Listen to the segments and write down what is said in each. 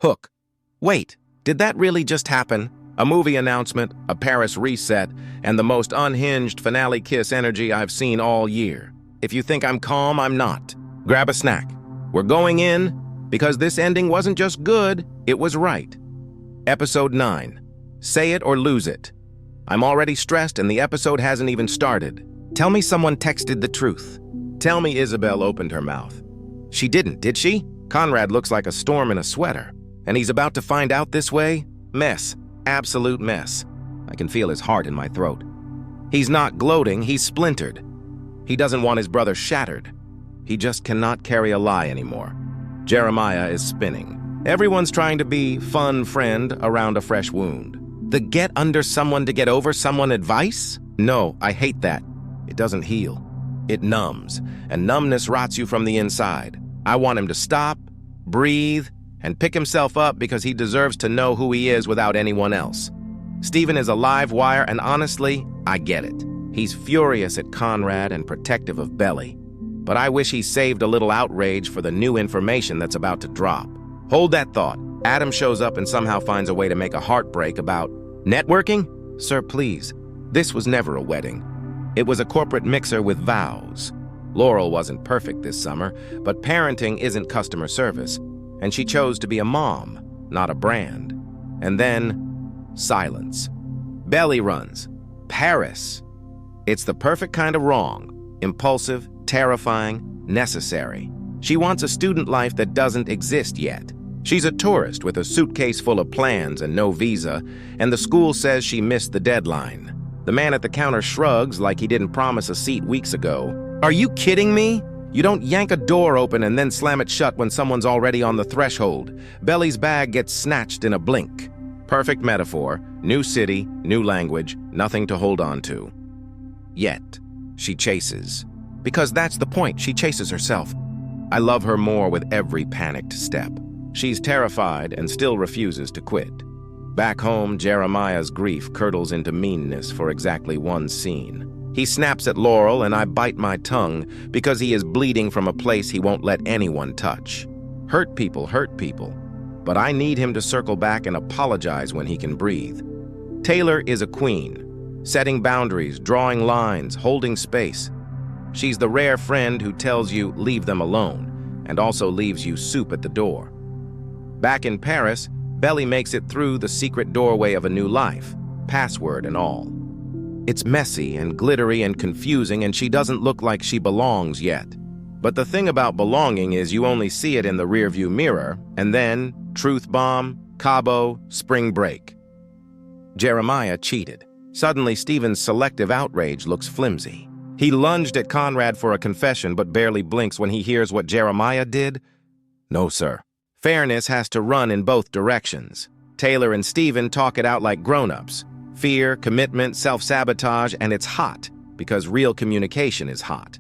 Hook. Wait, did that really just happen? A movie announcement, a Paris reset, and the most unhinged finale kiss energy I've seen all year. If you think I'm calm, I'm not. Grab a snack. We're going in because this ending wasn't just good, it was right. Episode 9. Say it or lose it. I'm already stressed and the episode hasn't even started. Tell me someone texted the truth. Tell me Isabel opened her mouth. She didn't, did she? Conrad looks like a storm in a sweater. And he's about to find out this way? Mess. Absolute mess. I can feel his heart in my throat. He's not gloating, he's splintered. He doesn't want his brother shattered. He just cannot carry a lie anymore. Jeremiah is spinning. Everyone's trying to be fun friend around a fresh wound. The get under someone to get over someone advice? No, I hate that. It doesn't heal. It numbs, and numbness rots you from the inside. I want him to stop, breathe, and pick himself up because he deserves to know who he is without anyone else. Stephen is a live wire, and honestly, I get it. He's furious at Conrad and protective of Belly. But I wish he saved a little outrage for the new information that's about to drop. Hold that thought. Adam shows up and somehow finds a way to make a heartbreak about networking? Sir, please. This was never a wedding. It was a corporate mixer with vows. Laurel wasn't perfect this summer, but parenting isn't customer service, and she chose to be a mom, not a brand. And then, silence. Belly runs. Paris. It's the perfect kind of wrong. Impulsive, terrifying, necessary. She wants a student life that doesn't exist yet. She's a tourist with a suitcase full of plans and no visa, and the school says she missed the deadline. The man at the counter shrugs like he didn't promise a seat weeks ago. Are you kidding me? You don't yank a door open and then slam it shut when someone's already on the threshold. Belly's bag gets snatched in a blink. Perfect metaphor. New city, new language, nothing to hold on to. Yet, she chases. Because that's the point, she chases herself. I love her more with every panicked step. She's terrified and still refuses to quit. Back home, Jeremiah's grief curdles into meanness for exactly one scene. He snaps at Laurel and I bite my tongue because he is bleeding from a place he won't let anyone touch. Hurt people, but I need him to circle back and apologize when he can breathe. Taylor is a queen, setting boundaries, drawing lines, holding space. She's the rare friend who tells you leave them alone and also leaves you soup at the door. Back in Paris, Belly makes it through the secret doorway of a new life, password and all. It's messy and glittery and confusing, and she doesn't look like she belongs yet. But the thing about belonging is you only see it in the rearview mirror, and then truth bomb, Cabo, spring break. Jeremiah cheated. Suddenly, Stephen's selective outrage looks flimsy. He lunged at Conrad for a confession, but barely blinks when he hears what Jeremiah did. No, sir. Fairness has to run in both directions. Taylor and Stephen talk it out like grown-ups. Fear, commitment, self-sabotage, and it's hot, because real communication is hot.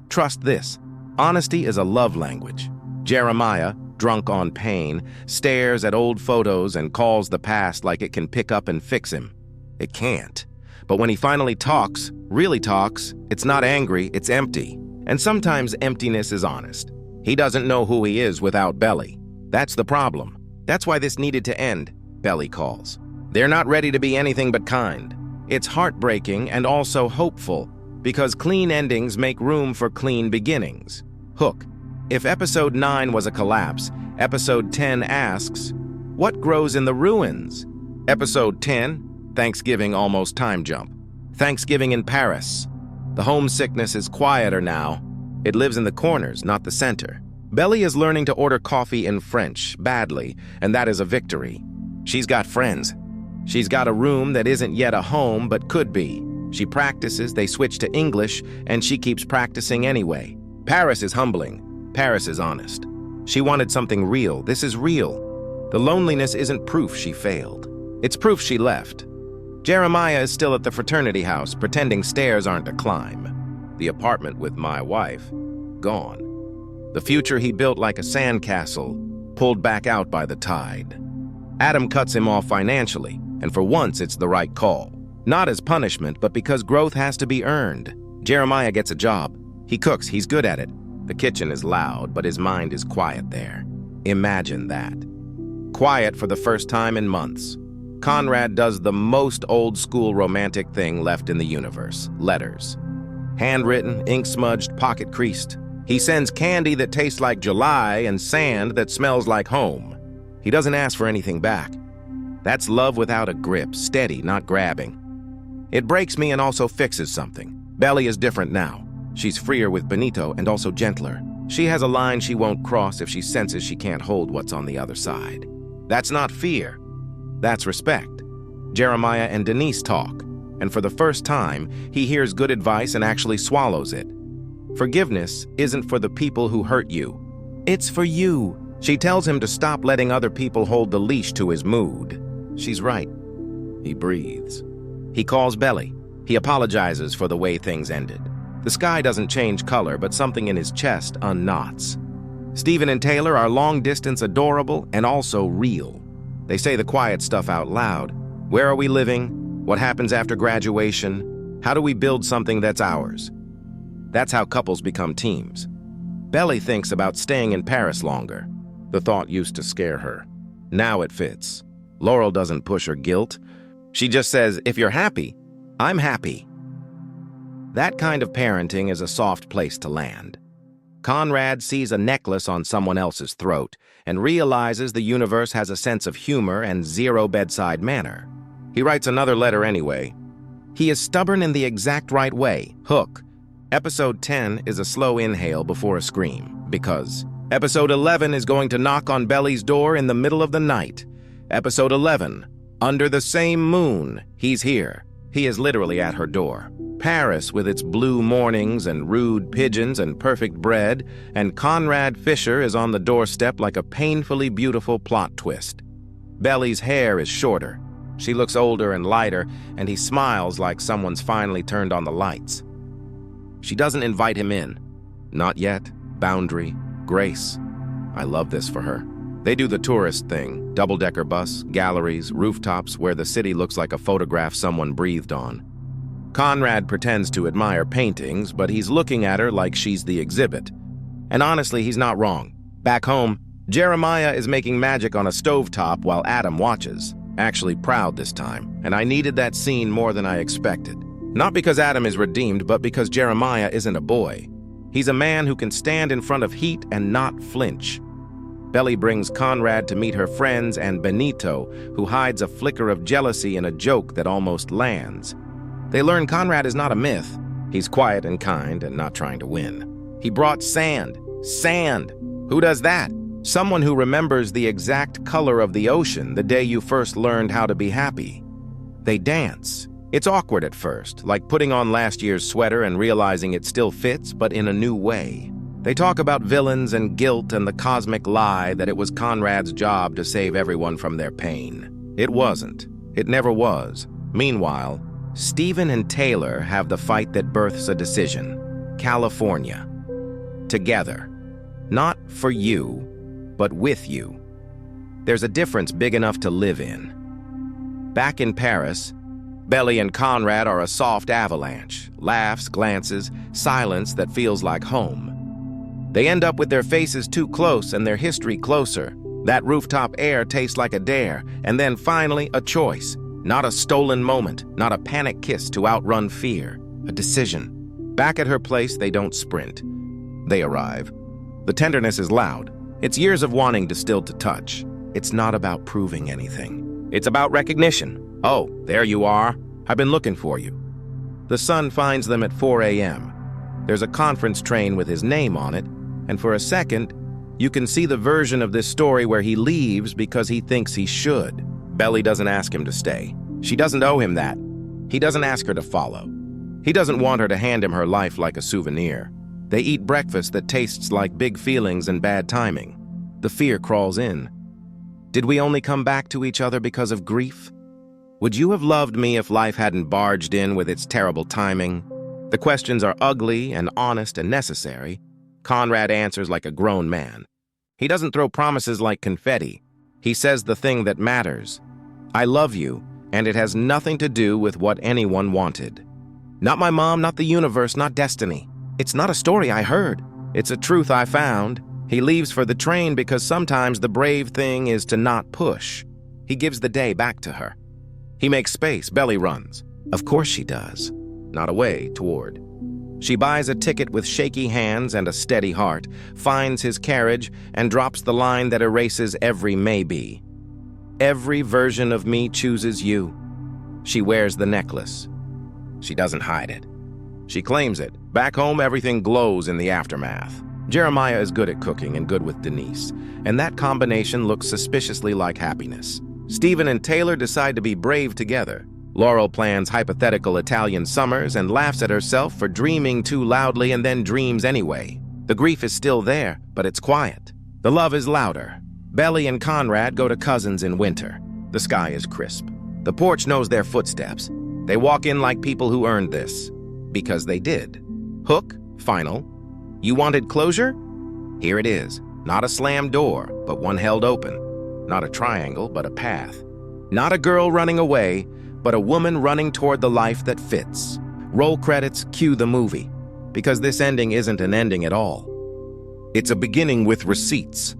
Trust this. Honesty is a love language. Jeremiah, drunk on pain, stares at old photos and calls the past like it can pick up and fix him. It can't. But when he finally talks, really talks, it's not angry, it's empty. And sometimes emptiness is honest. He doesn't know who he is without Belly. That's the problem. That's why this needed to end, Belly calls. They're not ready to be anything but kind. It's heartbreaking and also hopeful, because clean endings make room for clean beginnings. Hook. If episode 9 was a collapse, episode 10 asks, what grows in the ruins? Episode 10, Thanksgiving almost time jump. Thanksgiving in Paris. The homesickness is quieter now. It lives in the corners, not the center. Belly is learning to order coffee in French, badly, and that is a victory. She's got friends. She's got a room that isn't yet a home, but could be. She practices, they switch to English, and she keeps practicing anyway. Paris is humbling. Paris is honest. She wanted something real. This is real. The loneliness isn't proof she failed. It's proof she left. Jeremiah is still at the fraternity house, pretending stairs aren't a climb. The apartment with my wife, gone. The future he built like a sandcastle, pulled back out by the tide. Adam cuts him off financially, and for once it's the right call. Not as punishment, but because growth has to be earned. Jeremiah gets a job. He cooks, he's good at it. The kitchen is loud, but his mind is quiet there. Imagine that. quiet for the first time in months. Conrad does the most old-school romantic thing left in the universe: letters. Handwritten, ink-smudged, pocket-creased. He sends candy that tastes like July and sand that smells like home. He doesn't ask for anything back. That's love without a grip, steady, not grabbing. It breaks me and also fixes something. Belly is different now. She's freer with Benito and also gentler. She has a line she won't cross if she senses she can't hold what's on the other side. That's not fear. That's respect. Jeremiah and Denise talk, and for the first time, he hears good advice and actually swallows it. Forgiveness isn't for the people who hurt you. It's for you. She tells him to stop letting other people hold the leash to his mood. She's right. He breathes. He calls Belly. He apologizes for the way things ended. The sky doesn't change color, but something in his chest unknots. Stephen and Taylor are long-distance adorable and also real. They say the quiet stuff out loud. Where are we living? What happens after graduation? How do we build something that's ours? That's how couples become teams. Belly thinks about staying in Paris longer. The thought used to scare her. Now it fits. Laurel doesn't push her guilt. She just says, if you're happy, I'm happy. That kind of parenting is a soft place to land. Conrad sees a necklace on someone else's throat and realizes the universe has a sense of humor and zero bedside manner. He writes another letter anyway. He is stubborn in the exact right way. Hook. Episode 10 is a slow inhale before a scream, because Episode 11 is going to knock on Belly's door in the middle of the night. Episode 11, under the same moon, he's here. He is literally at her door. Paris with its blue mornings and rude pigeons and perfect bread, and Conrad Fisher is on the doorstep like a painfully beautiful plot twist. Belly's hair is shorter. She looks older and lighter, and he smiles like someone's finally turned on the lights. She doesn't invite him in. Not yet. Boundary. Grace. I love this for her. They do the tourist thing. Double-decker bus, galleries, rooftops where the city looks like a photograph someone breathed on. Conrad pretends to admire paintings, but he's looking at her like she's the exhibit. And honestly, he's not wrong. Back home, Jeremiah is making magic on a stovetop while Adam watches. Actually proud this time, and I needed that scene more than I expected. Not because Adam is redeemed, but because Jeremiah isn't a boy. He's a man who can stand in front of heat and not flinch. Belly brings Conrad to meet her friends and Benito, who hides a flicker of jealousy in a joke that almost lands. They learn Conrad is not a myth. He's quiet and kind and not trying to win. He brought sand. Sand! Who does that? Someone who remembers the exact color of the ocean the day you first learned how to be happy. They dance. It's awkward at first, like putting on last year's sweater and realizing it still fits, but in a new way. They talk about villains and guilt and the cosmic lie that it was Conrad's job to save everyone from their pain. It wasn't. It never was. Meanwhile, Stephen and Taylor have the fight that births a decision. California. Together. Not for you, but with you. There's a difference big enough to live in. Back in Paris, Belly and Conrad are a soft avalanche. Laughs, glances, silence that feels like home. They end up with their faces too close and their history closer. That rooftop air tastes like a dare, and then finally a choice. Not a stolen moment, not a panic kiss to outrun fear. A decision. Back at her place, they don't sprint. They arrive. The tenderness is loud. It's years of wanting distilled to touch. It's not about proving anything. It's about recognition. Oh, there you are. I've been looking for you. The sun finds them at 4 a.m. There's a conference train with his name on it, and for a second, you can see the version of this story where he leaves because he thinks he should. Belly doesn't ask him to stay. She doesn't owe him that. He doesn't ask her to follow. He doesn't want her to hand him her life like a souvenir. They eat breakfast that tastes like big feelings and bad timing. The fear crawls in. Did we only come back to each other because of grief? Would you have loved me if life hadn't barged in with its terrible timing? The questions are ugly and honest and necessary. Conrad answers like a grown man. He doesn't throw promises like confetti. He says the thing that matters. I love you, and it has nothing to do with what anyone wanted. Not my mom, not the universe, not destiny. It's not a story I heard. It's a truth I found. He leaves for the train because sometimes the brave thing is to not push. He gives the day back to her. He makes space, belly runs. Of course she does. Not away, toward. She buys a ticket with shaky hands and a steady heart, finds his carriage, and drops the line that erases every maybe. Every version of me chooses you. She wears the necklace. She doesn't hide it. She claims it. Back home, everything glows in the aftermath. Jeremiah is good at cooking and good with Denise, and that combination looks suspiciously like happiness. Stephen and Taylor decide to be brave together. Laurel plans hypothetical Italian summers and laughs at herself for dreaming too loudly and then dreams anyway. The grief is still there, but it's quiet. The love is louder. Belly and Conrad go to cousins in winter. The sky is crisp. The porch knows their footsteps. They walk in like people who earned this. Because they did. Hook, final. You wanted closure? Here it is. Not a slammed door, but one held open. Not a triangle, but a path. Not a girl running away, but a woman running toward the life that fits. Roll credits, cue the movie. Because this ending isn't an ending at all. It's a beginning with receipts.